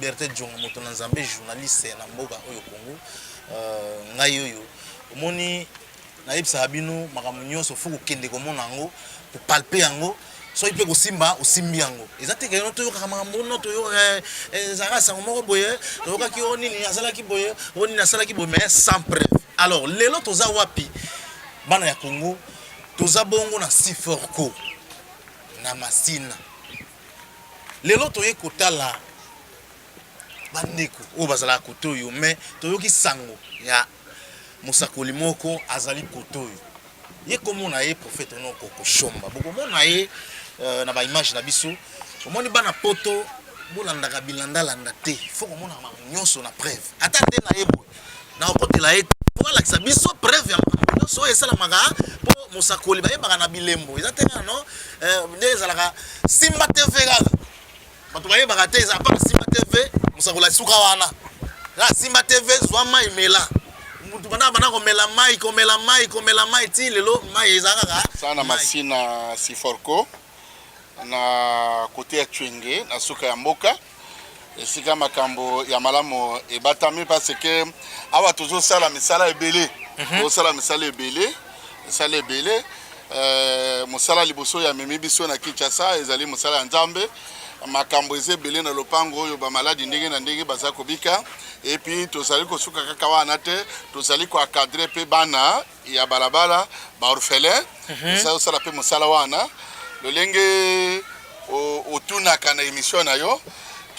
Liberté Djonga moto na Nzambe journaliste na mboka oyo Congo ngai oyo omoni na yebisa bino makambo nyonso fuku kende komona yango pour palper yango so ipe ko simba osimbi yango ezate ke no toyoka makambo no toyoka ezaka sango moko boye toyoka ki onini asala ki boye onini asala ki boye mais sans preuve. Alors lelo toza wapi bana ya Congo toza bongo na Siforko na Masina lelo toye kotala bandeko o bazala kotoyo mais toyoki sango ya musakoli moko azali kotoyo ye komona ye prophète no koko shomba bokomona ye na ba image na biso omoni bana poto bolandaka bilanda landa te faut komona nyonso na preuve ata te na yebo na okotela ye pour la biso preuve ya nyonso esala maka po musakoli ba yebaka na bilembo ezate no ndezalaka Simba TV gaga bato ba yebaka te za pa Simba TV musakola suka wana la Simba TV zwama imela mutu bana komela mai ti lelo mai ezaka sana Masina Siforko na kote ya Chwenge na suka ya mboka esika makambo ya malamu ebatami parce que awa tozo sala misala ebele osala misala ebele musala liboso ya memi biso na Kinshasa ezali musala ya Nzambe makambo ezebele na lopango oyo ba maladi ndenge na ndenge baza kobika et puis tozali kosuka kaka wana te tozali ko encadrer pe bana ya balabala ba orphelin ça osala pe musala wana lolenge otunaka na émission na yo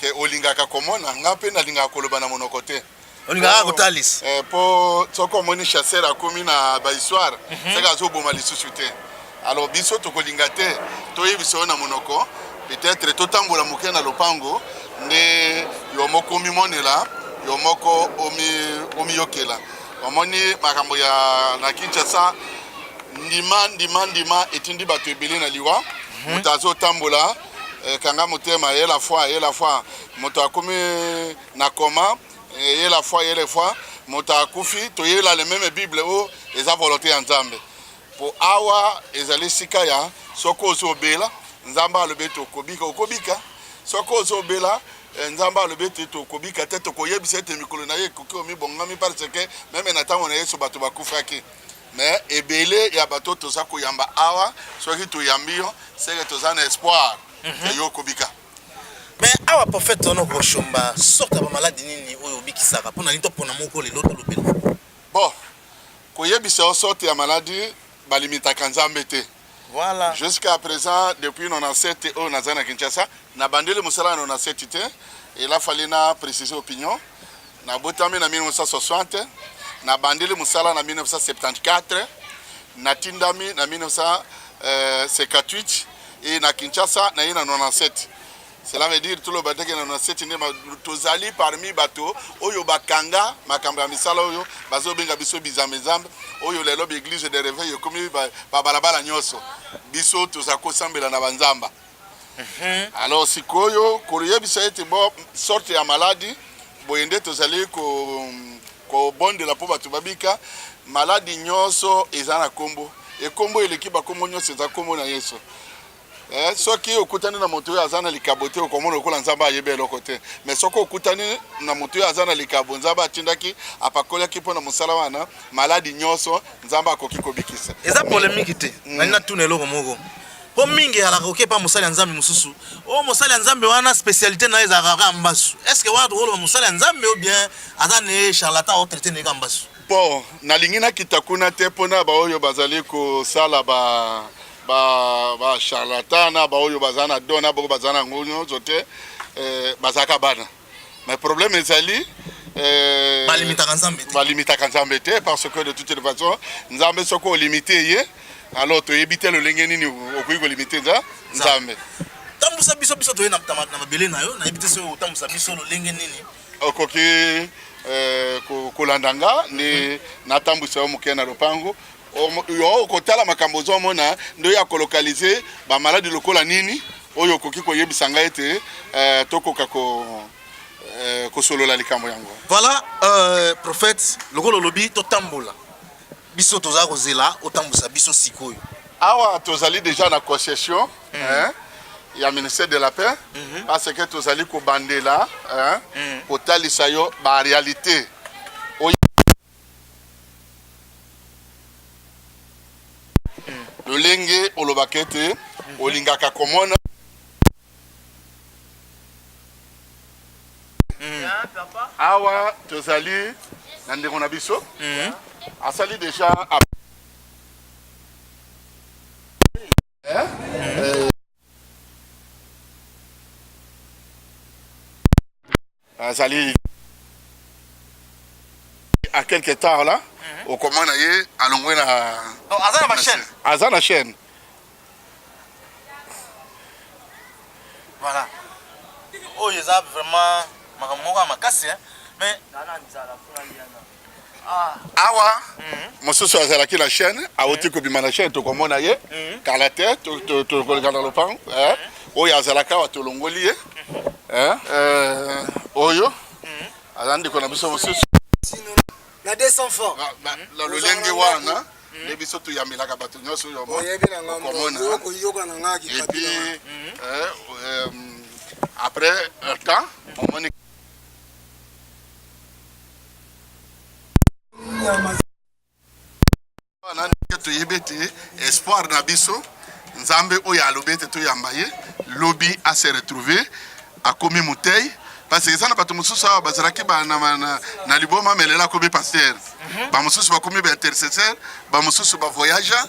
ke olingaka komona ngape na lingaka koloba na monoko te olingaka kotalis po soko moni chasseur akomi na ba histoire seka zo boma lisusu te alors biso tokolinga te toyebiso na monoko peut-être totambola moke na lopango ne yo moko mimonela yo moko omi yokela omoni makambo ya na Kinshasa ndima etindi bato ebele na liwa mutazo tambola kanga motema ye la fois moto akomi na koma ye la fois moto akufi toyela le même bible o eza volonté ya Nzambe po awa ezali sika ya soko ozobela Nzamba alobeto okobika soko ozobela Nzamba alobeto okobika te tokoyebisa te mikolo na ye koki omibongami parce que même na tango na Yesu bato bakufaki mais ebele ya bato toza koyamba awa soki toyambi yo seke toza na espoir yo kobika mais awa prophète ono ko shomba sorta ba maladi nini oyo bikisaka pona nito pona moko lelo to lobela bon koyebisa sorte ya maladi balimitaka Nzambe te. Voilà. Jusqu'à présent, depuis 97 au Nazana Kinshasa, na bandele musala na 97 et là fallait na préciser opinion. Na botami na 1960, na bandele musala na 1974, na tindami na 1958 et na Kinshasa na 97. Cela veut dire tout le bateau qui est dans cette année, tozali parmi bateau, oyo bakanga, makamba misala oyo, bazo benga biso bizamezambe, oyo lelo l'église de réveil, comme balabala nyoso, biso tozako sambela na banzamba. Alors si koyo, koye bisa ete bo sorte ya maladi, boyende tozali ko bonde la po batu babika, maladi nyoso ezana kombo, e kombo elekiba kombo nyoso eza kombo na Yesu. Soki okutani na moto ya azana likabote okomona okola Nzamba ayebe eloko te mais soko okutani na moto ya azana likabo Nzamba atindaki apakola kipo na musala wana maladi nyoso Nzamba akoki kobikisa eza polémique te na tuna eloko moko po mingi ala koke pa musala Nzambe mususu o musala Nzambe wana spécialité na eza kaka mbasu est-ce que watu rolo musala Nzambe ou bien azane charlatan o traité ne mbasu bon na lingina kitakuna te pona ba oyo bazali ko sala ba charlatan ba oyo bazana dona boko bazana ngonyo zote bazaka bana mais problème ezali balimita Nzambe te parce que de toute façon Nzambe soko limité ye alors to yebite le lenge nini okoyi ko limiter Nzambe tambusa biso to na mabele na yo na yebite so tambusa biso le lenge nini okoki kolandanga ni na tambusa moke na lopango yo kotala makambo zo mona ndo ya kolokaliser ba maladi lokola nini oyo koki ko yebisa nga ete tokoka ko solola likambo yango. Voilà prophète lokolo lobi to tambola biso toza kozela otambusa biso sikoyo awa tozali déjà na concession ya ministère de la paix parce que tozali kobandela kotalisa yo ba réalité lolenge olobaka te olingaka komona awa tozali na ndeko na biso asali déjà azali à quelque temps là au comment na ye alongwe na azana chaîne voilà oh ils a vraiment makamoko makasi mais awa mosusu azalaki na chaîne awoti kobima na chaîne tokomona ye kala te tokoleka na lopango oyo azalaka awa tolongoli ye oyo aza ndeko na biso mosusu na 200 francs lolenge wana nde biso toyamelaka bato nyonso oyo komona et puis après un temps omoni wana ndenge toyebi ete espoir na biso nzambe oyo alobi ete toyamba ye lobi ase retrouve akomi motei parce que ça na bato mosusu awa bazalaki na liboma melela akomi paster bamosusu bakomi baintercesseur bamosusu bavoyageur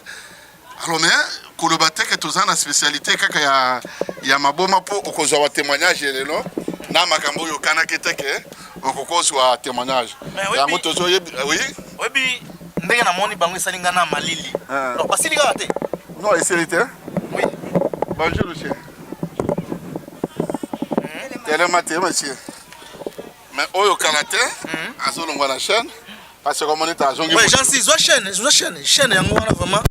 alors mais koloba teke toza na spécialité kaka ya maboma mpo okozwa wa témoignage lelo na makambo oyo okanaki teke okokozwa témoignage yango tozoyebi oyebi ndenge namoni bango esalinga na malili basili kaka te non esili te oui bonjour monsieur telema te monsieur mais oyo kala te azolongwa na chaîne parce que comme on est à zongi ouais j'en suis chaîne yango wana vraiment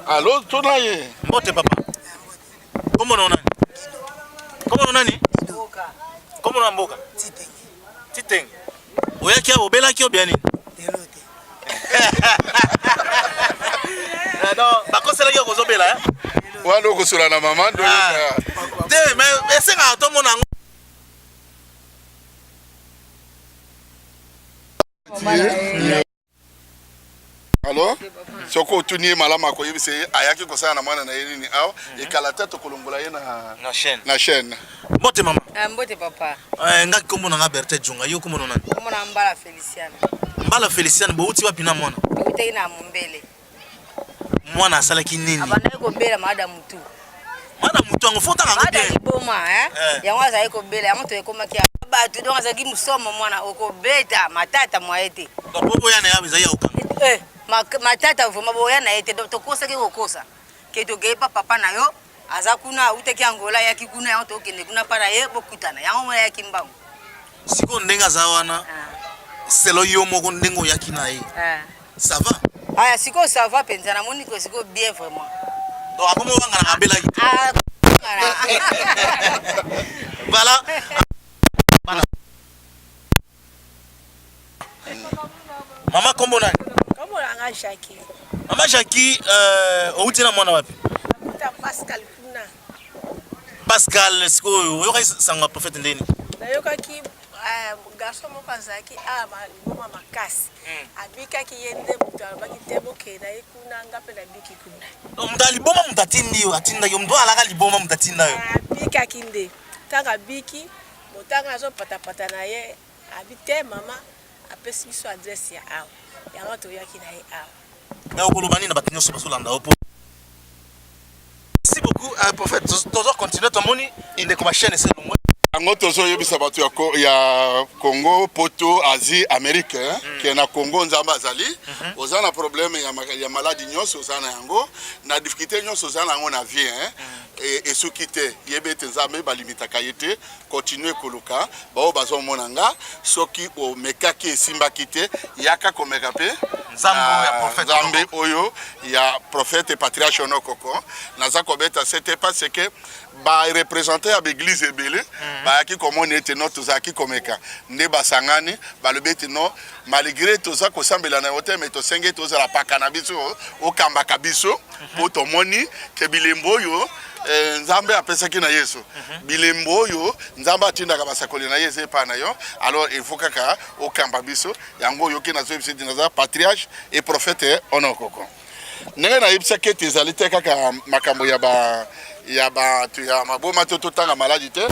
allo tona ye mbote papa kombo na nani kombo na mboka titeng oyaki obelaki obiani non bakoselaki okozobela wana okosola na mama ndo te mais esenga tomona yango alors soko otuni malamu akoyebisa ye ayaki kosala na mwana na ye nini awa ekala te tokolongola ye na chaîne mbote mama mbote papa ngaki kombo na nga Berthe Junga yo kombo nani kombo na Mbala Feliciane bouti wapi na mwana bouti na Mombele mwana asalaki nini abana ko bela madame mutu ango fota nga ngode madame boma yango azali ko bela yango to ekomaki bato donc azaki musomo mwana okobeta matata mwaete donc bobo yana ya bizaya okanga matata vraiment boya na ete donc tokosaki kokosa ke togepa papa na yo aza kuna uteki Angola yaki kuna yango tokende kuna para ye bokutana yango mwana yaki mbango siko ndenga za wana selo yo moko ndengo yaki na ye ça va aya siko ça va penza na moni ko siko bien vraiment donc akomo wanga na kabela ki voilà mama kombo nani kombo nanga Jackie mama Jackie outi na mwana wapi Pascal kuna Pascal siko yoka sanga prophète ndeni nayokaki garçon moko azalaki maliboma makasi abikaki ye nde moto alobaki te bokenda ye kuna nga mpe nabiki kuna moto aliboma moto atindi yo atinda yo moto alaka liboma moto atinda yo abikaki nde ntango abiki motango azopatapata na ye abi te mama apesi biso adresse ya awa yango toyaki na ye awa okoloba nini na bato nyonso bazolanda opo merci beaucoup prophète toujours continuer tomoni indeko ma chaîne c'est longwe yango tozoyebisa bato ya Congo poto Asie Amérique ke na Congo nzamba azali oza na problème ya maladie nyonso oza na yango na difficulté nyonso oza na yango na vie et soki te yebe te nzambe balimitaka ye te continue koluka bao bazomona nga soki omekaki esimbaki te yaka komeka mpe nzambe oyo ya prophète patriarche Onokoko naza kobeta c'était parce que ba représenter ya l'église ebele ba ki komona ete no tozaki komeka nde basangani balobi ete no malgré toza kosambela na hotel mais tosenge tozala paka na biso okambaka biso po tomoni ke bilembo oyo nzambe apesaki na yesu bilembo oyo nzambe atindaka basakoli na yesu epa na yo alors il faut kaka okamba biso yango oyo ke nazo yebisa naza patriarche et prophète onokoko ndenge nayebisaki ete ezali te kaka makambo ya maboma to totanga maladi te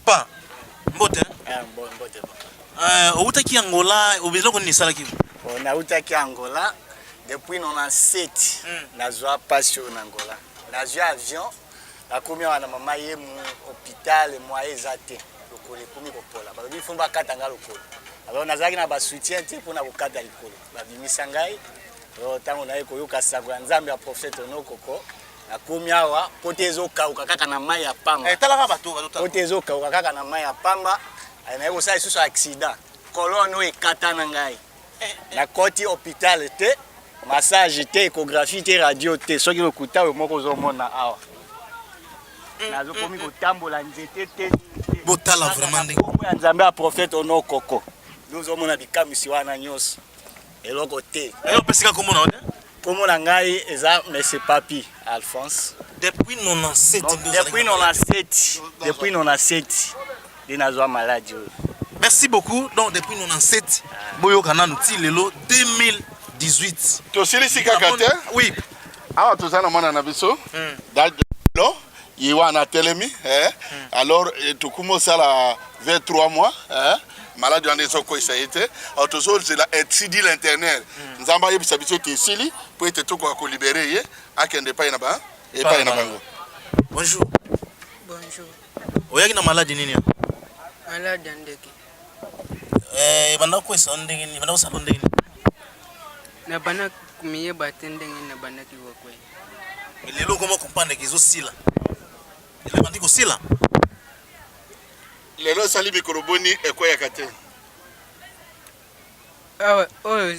pa mbote outaki Angola obezoko nisalaki nautaki Angola depuis 97 nazwa passion en Angola nazwa avion nakomi wana mama ye mu hôpital moi ezate lokolo komi kopola balobi fumba katanga lokolo alors nazaki na ba soutien te pona kokata likolo babimisa ngai tango naye koyoka sango ya nzambe ya prophète onokoko nakomi awa pote ezokauka kaka na mai ya pamba talaka bato pote ezokauka kaka na mai ya pamba naye kosala lisusu accident colonne oyo ekata na ngai nakoti hôpital te massage te échographie te radio te soki lokuta oyo moko ozomona awa nazokomi kotambola nzete te botala vraiment ndenge ya nzambe ya prophète onokoko nozomona bikamwisi wana nyonso eloko te opesika komona te komona ngai eza monsieur Papi Alphonse depuis 97 depuis 97 nde nazwa maladi oyo. Merci beaucoup. Donc depuis 97 boyo kana nuti lelo 2018 tosilisi kaka te oui awa tozana mwana na biso dalo yiwana telemi alors tukumo sala 23 mois malade wana ezokoisa ye te tozozela etidi l'internet nzamba yebisa biso ete esili po ete tokoka kolibere ye akende epai na bango. Bonjour. Bonjour. Oyaki na maladi nini? Maladi ya ndeke. Banda koisa ndenge nini? Banda kosala ndenge nini? Na bana kumiyeba te ndenge na bana kiwakwe. Lelo koma comprendre que ezosila. Ele bandi kosila. Lelo sali mikoroboni ekoyaka te. Oyo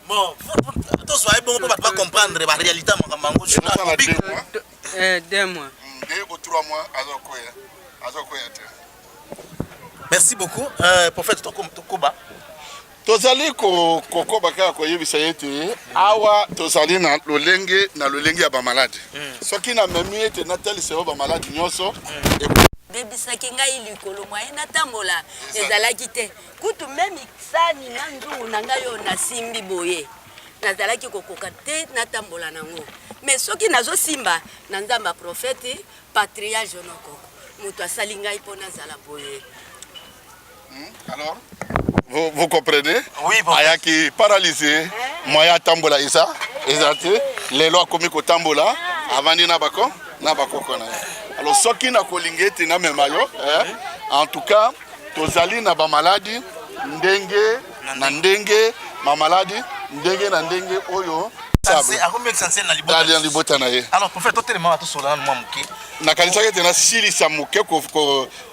bon, to soyez bon pour pas comprendre la réalité makambo je na big 2 mois. 2 ou 3 mois azokoya te. Merci beaucoup prophète Tokoba. Tozali kokoba kaka koyebisa ete awa tozali na lolenge ya bamaladi soki na memi ete natalisa yo bamaladi nyonso bebisaki ngai likolo mwaye natambola ezalaki te kutu memi sani na nzungu na ngai oyo nasimbi boye nazalaki kokoka te natambola nango mais soki nazosimba na nzambe ya prophète patriarche onokoko moto asali ngai mpo nazala boye. Alors vous comprenez? Oui, bon. Ayaki paralysé, moya tambola isa, ezate, les lois komi ko tambola, avandi na bako kona. Alors soki na kolingeti na memayo, en tout cas, tozali na ba maladi ndenge na ndenge, ma maladi ndenge na ndenge oyo. C'est à combien de centaines na libota na ye. Alors prophète totelement to sola na muke. Na kanisa ke tena sili sa muke ko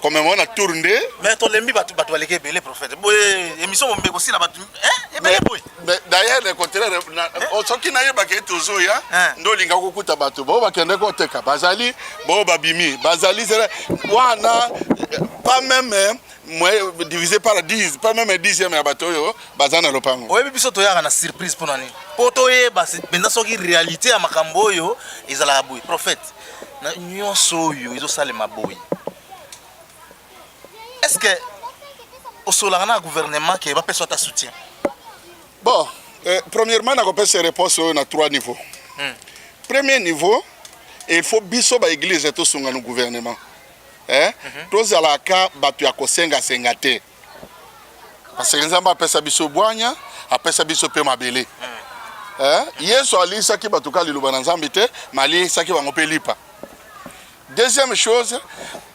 comme on a tourné. Mais to lembi batu baleke belé prophète. Boye émission mombe ko sila batu belé boye. Mais d'ailleurs le contraire o soki na ye ba ke tozo ya ndo linga ko kuta batu bo ba kende ko teka bazali bo babimi bazali wana pas même divisé par 10, pas même 10e ya bato yo bazana lopango. Oyebi biso to yaka na surprise pour nani. Poto ye ba benda soki réalité ya makambo yo ezala boy prophète. Na nyonso yo ezosala maboy. Est-ce que au sola na gouvernement qui va pesa ta soutien? Bon, premièrement na ko pesa réponse na 3 niveaux. Premier niveau, il faut biso ba église to sunga no gouvernement. Tozalaka batu ya kosenga senga te parce que nzamba apesa biso bwanya apesa biso pe mabele yesu alisaki batu ka liloba na nzambe te mali saki bango pe lipa. Deuxième chose,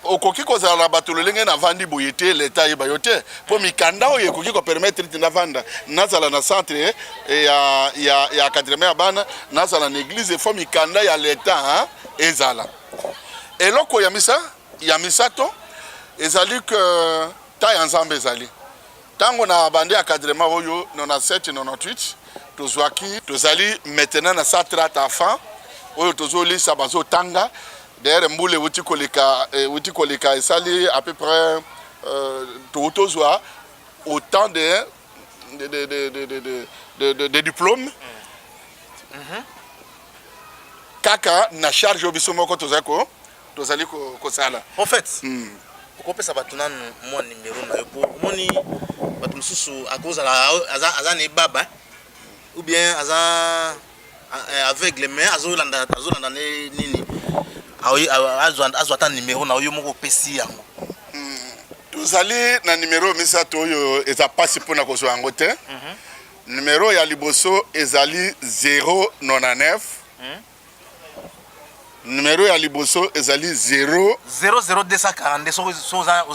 okoki kozala na batu lolenge na vandi boye te leta yeba yo te po mikanda oyo ekoki ko permettre te na vanda nazala na centre ya académie ya bana nazala na église fo mikanda ya leta ezala eloko ya misa ya misato ezali que ta ya nzambe ezali tango na bande académie oyo 97 98 tozwaki tozali maintenant na satrata enfant oyo tozolisa bazo tanga d'ailleurs mbule wuti koleka ezali à peu près tozwa autant de diplômes kaka na charge obiso moko tozali kosala. En fait, okopesa bato nanu mwa numéro na yo po omoni bato mosusu akozala aza ne baba ou bien aza aveugle mais azolanda ne nini azwa ta numéro na yo moko opesi yango. Tozali na numéro misato oyo eza pasi mpona kozwa yango te. Numéro ya liboso ezali 099. Numéro ya liboso ezali 00242 soza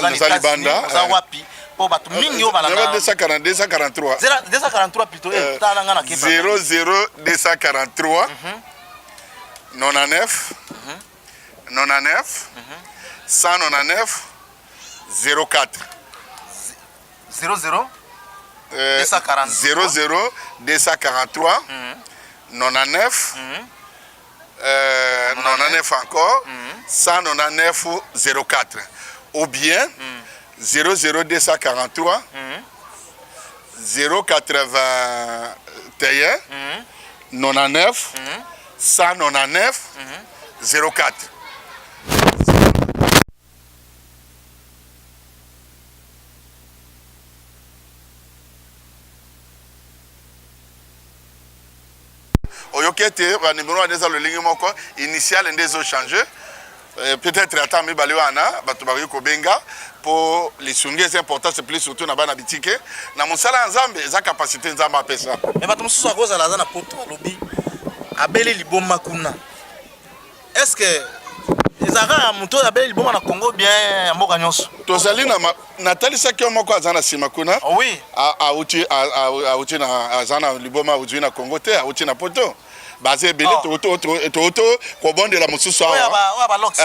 wapi po bato mingi yo balanga 243 243 plutôt tala ngana ke 00243 99 99 199 04 00 243 99 99 encore 199 04 ou bien 00243 081 99 199 04. Oyokete ba numéro des le ligne moko initial des ont changé peut-être attends mais baliwana bato ba ko benga pour les sungi c'est important c'est plus surtout na bana bitike na musala nzambe za capacité nzambe apesa mais bato mususu akoza la na poto lobi abeli liboma kuna est-ce que ezaka muto abeli liboma na Congo bien mboka nyonso tozali na talisa ki moko azana sima kuna oui auti na azana liboma uji na Congo te auti na poto basé belé toto ko bonde la mususu awa ba lox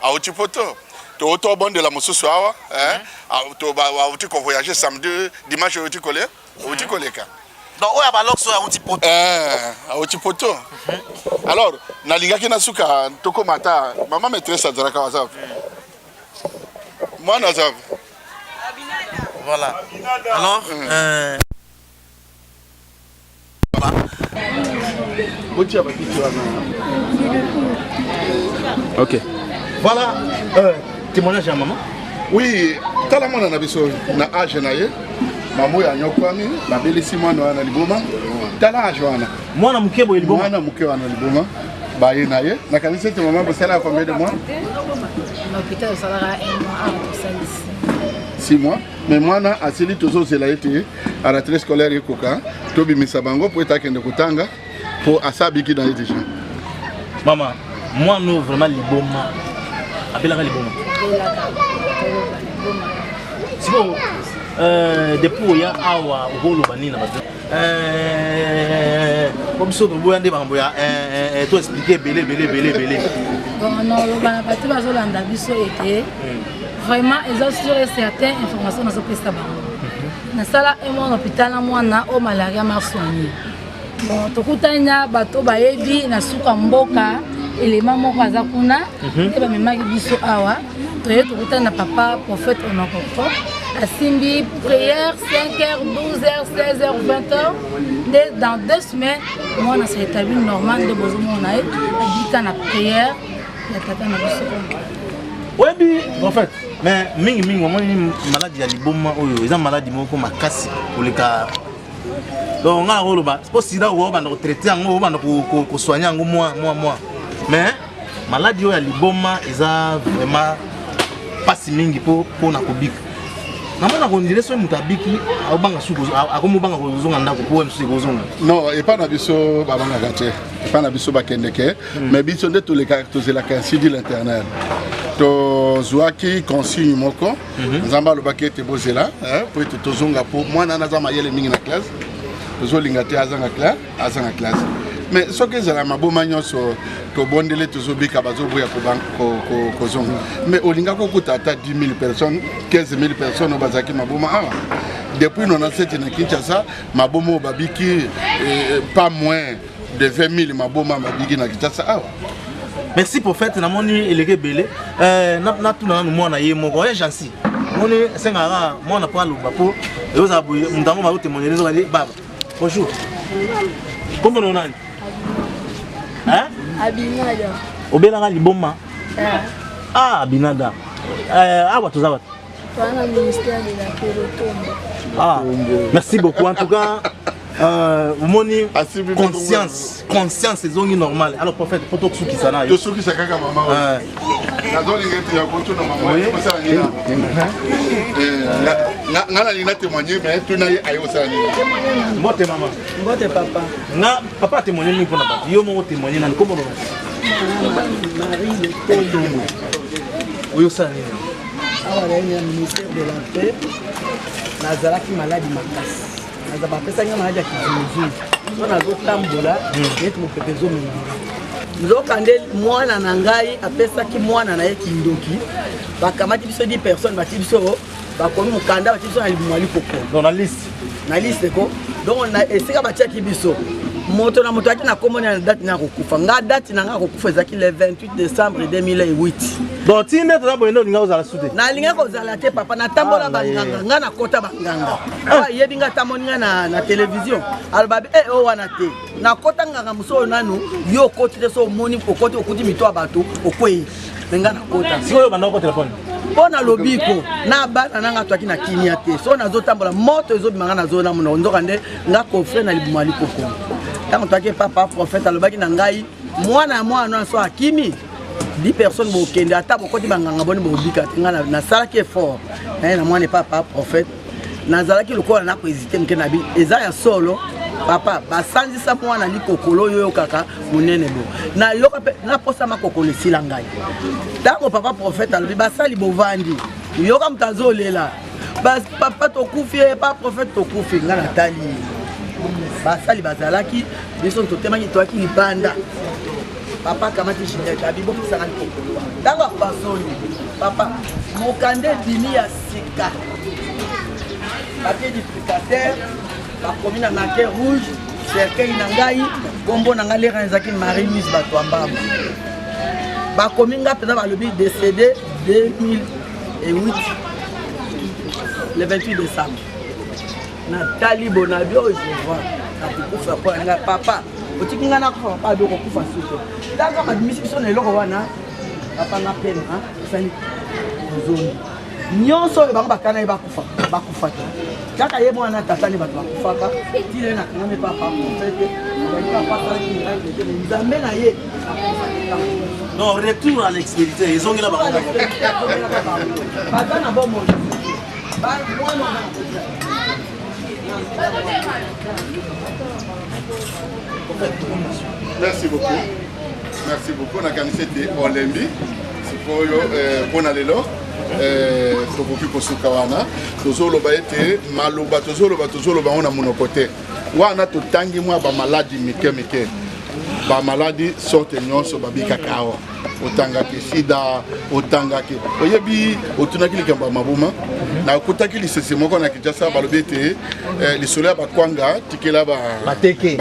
auti poto toto bonde la mususu awa to ba auti ko voyager samedi dimanche auti kolé ka donc oya ba lox auti poto auti poto alors na lingaki na suka toko mata mama maîtresse azaraka wazap moi nazap voilà alors ok voilà témoignage à maman oui tala mwana na biso na âge na ye mamu ya nyokwami babelisi mwana wana liboma tala âge wana mwana mukebo liboma mwana muke wana liboma baye na ye na kanisa te maman bosala combien de mois l'hôpital salara 1 mois 6 mois mais mwana asili tozozela ete à la rentrée scolaire ekoka tobimisa bango po etakende kotanga po asabiki na ye déjà maman moi nous vraiment liboma abelaka liboma sibo depuis ya awa ukolo banina bato comme ça boya nde bango ya to expliquer belé bon non le bana bato bazolanda biso ete vraiment ils ont sur certaines informations dans ce pesta bango na sala et mon hôpital mwana o malaria m'a soigné bon tokutanya bato bayebi na suka mboka élément moko aza kuna e ba memaki biso awa toye tokutana papa prophète onokoko asimbi prière 5h 12h 16h 20h dans 2 semaines moi na s'est établi normal de besoin na e abika na prière ya tata na biso oui en fait mais mingi omoni maladie ya liboma oyo eza maladie moko makasi koleka donc nga koloba po sida oyo banda kotraite yango banda kosoigne yango moi mais maladie oyo ya liboma eza vraiment pasi mingi po na kobika namona kondire so mutu abiki abanga suko akomobanga kozonga ndako po msusi kozonga non epa na biso babangaka te epa na biso bakendeke mais biso nde tozelaka ainsi dit l'internel tozwaki consigne moko nzambe alobaki ete bozela po ete tozonga po mwana naza mayele mingi na classe tozolinga te azanga classe mais soki ezala maboma nyonso tobondele tozobika bazoboya kozonga mais olinga kokuta ata 10 000 personnes 15 000 personnes bazalaki maboma awa depuis 97 na Kinshasa maboma babiki pas moins de 20 000 maboma babiki na Kinshasa awa. Merci prophète namoni eleke belé na tuna mwana ye moko ya jansi moni sengara mwana pa luba po ezoza ndango ba témoigner les baba bonjour comment on a Abinada. Obelanga liboma. Ah, Binada. Ah, tu as Dans le ministère de la Pérotombe. Ah, merci beaucoup. En tout cas, conscience, c'est zone normale. Alors, prophète, pour tout ce qui s'en a. Tout ce qui s'en a, maman. La zone qui est en contour de maman. Je vais témoigner, mais tu n'as pas témoigné. Moi, t'es maman. Moi, t'es papa. Papa a témoigné pour la partie. Yo, moi, témoigné. Comment Marie Le Tombo. Oui, ça. Alors, il y a le ministère de la Paix. Nazala qui malade makasi. Nazaba pesa nga malade ya kizuzu. So nazo tambola, yetu mopepezo minanga. Nzokande mwana na ngai apesa ki mwana na ye kindoki. Bakamati biso 10 personnes bati biso bakomi mukanda bati biso na limwali koko. Dans la liste. Na liste ko. Donc on a essayé batia ki biso. Moto na moto ati na komoni na date na kokufa. Nga date na nga kokufa ezaki le 28 décembre 2008. Donc tu n'es pas bon nga ozala soute. Na linga kozala te papa na tambola banganga nga na kota banganga. Ah yebi nga tamoni nga na télévision. Albabi o wana te. Na kota nganga muso nanu yo koti te so moni okoti okuti mito abato okwe. Nga na kota. Si oyo banda ko téléphone. Pona lobiko na bana nanga twaki na kimia te. So nazo tambola moto ezo bimanga na zona mona nzokande nga kofre na libumali koko. Tant que papa prophète alobaki na ngai mwana mwana so akimi 10 personnes bo kende ata bokoti banganga boni bo bika ngana na sala ki fort na mwana papa prophète nazalaki lokola na hésiter mke na bi eza ya solo papa basanzisa mwana likokolo yo kaka munene bo na yoka na posa makokolo sila ngai tango papa prophète alobi basali bovandi yoka mtazolela bas papa tokufie papa prophète tokufi ngana tali basali bazalaki biso totemaki toaki libanda papa kamati shindeka abibo pisanga likokolo tango basoni papa mokande dimi ya sika papier duplicateur bakomi na marqué rouge cercueil na ngai kombo na ngai lera ezaki Marie Mise bato ambamba bakomi nga pena balobi décédé 2008 le 28 décembre Nathalie Bonabio je vois akufa kwa nga papa otikinga na kufa papa doko kufa suto ndaka admisi biso na eloko wana papa na pena sani zone nyonso bango bakana ye bakufa kaka ye mwana tata ne bato bakufaka tile na kanga me papa fete papa ki nzambe na ye non retour à l'expérience ils ont là bas papa na bon monde ba mwana Merci beaucoup. Merci beaucoup. On a gagné c'était Olembi. C'est pour lelo. Tokoki kosuka wana. Tozolo ba ete maloba tozolo ba on a monokote. Wana to tangi mwa ba maladie mike. Ba maladie sorte nyonso ba bikakao. Otanga ke sida, otanga ke. Oyebi otunaki likamba mabuma. Na okutaki lisese moko na Kinshasa balobete li soleil ba kwanga tikela ba bateke.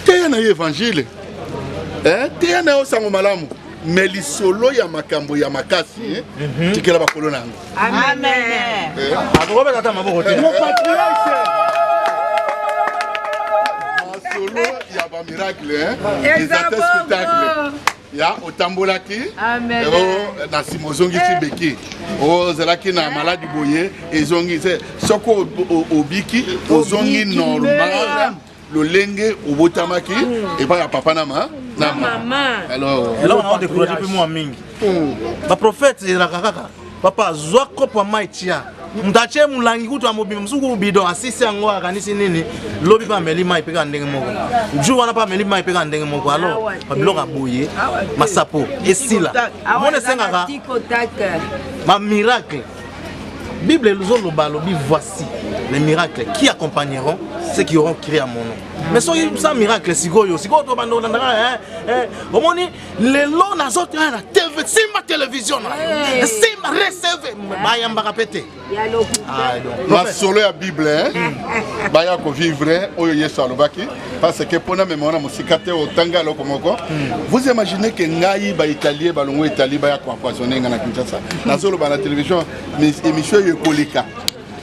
Te na évangile. Te na osango malamu. Mais li solo ya makambo ya makasi tikela ba kolona ngo. Amen. Akoba tata maboko te. Mon patriarche. Solo ya ba miracle des spectacles. Ya otambolaki na simozongi tibeki ozalaki na maladi boye ezongi soko obiki ozongi normal lolenge obotamaki et pas ya papa na maman alors on a découvert depuis moi mingi ba prophète la kaka papa zwa kopo maitia mtache mulangi kutu amobima msuku bido asisi yango akanisi nini lobi pa meli mai peka ndenge moko ju wana pa meli mai peka ndenge moko alors babiloka boye masapo esila mone sengaka ma miracle Bible nous lobi voici les miracles qui accompagneront ceux qui auront crié à mon nom. Mais sans miracle, si go to bando omoni lelo na zote na TV simba télévision na simba receve bayamba kapete la solo ya Bible baya ko vivre oyo Yesu alobaki parce que pona memona musikate otanga loko moko. Vous imaginez que ngai ba italien balongo Italie baya ko empoisonner na Kinshasa na solo ba na télévision mais émission yo koleka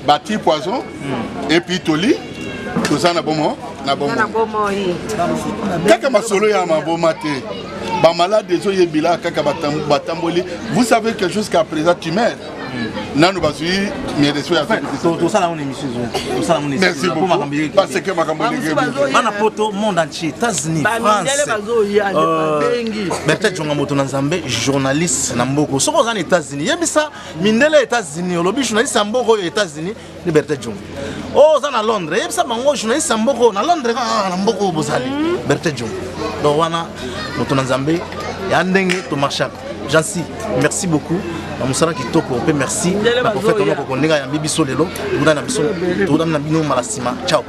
bati poison et puis toli tout ça na bon na bomoi kaka masolo ya maboma te bamalade ezoyebila kaka batamboli. Vous savez que jusqu'à présent tu meurs. Nanu bazui miereso ya tosala une émission. Merci beaucoup. Parce que bana poto monde entier, États-Unis, France. Berthe Djonga moto na Nzambe, journaliste na mboko. Soko za États-Unis, yebisa mindele États-Unis, olobi journaliste mboko aux États-Unis, ni Berthe Djonga. Oh za na Londres, yebisa bango journaliste mboko na Londres na mboko bozali. Berthe Djonga. Donc wana moto na Nzambe ya ndenge to marchaka. Jansi, merci beaucoup. Namusala kitoko pe merci. Na prophète onoko kondenga ya bibiso lelo. Ndana biso. Todana bino malasima. Ciao.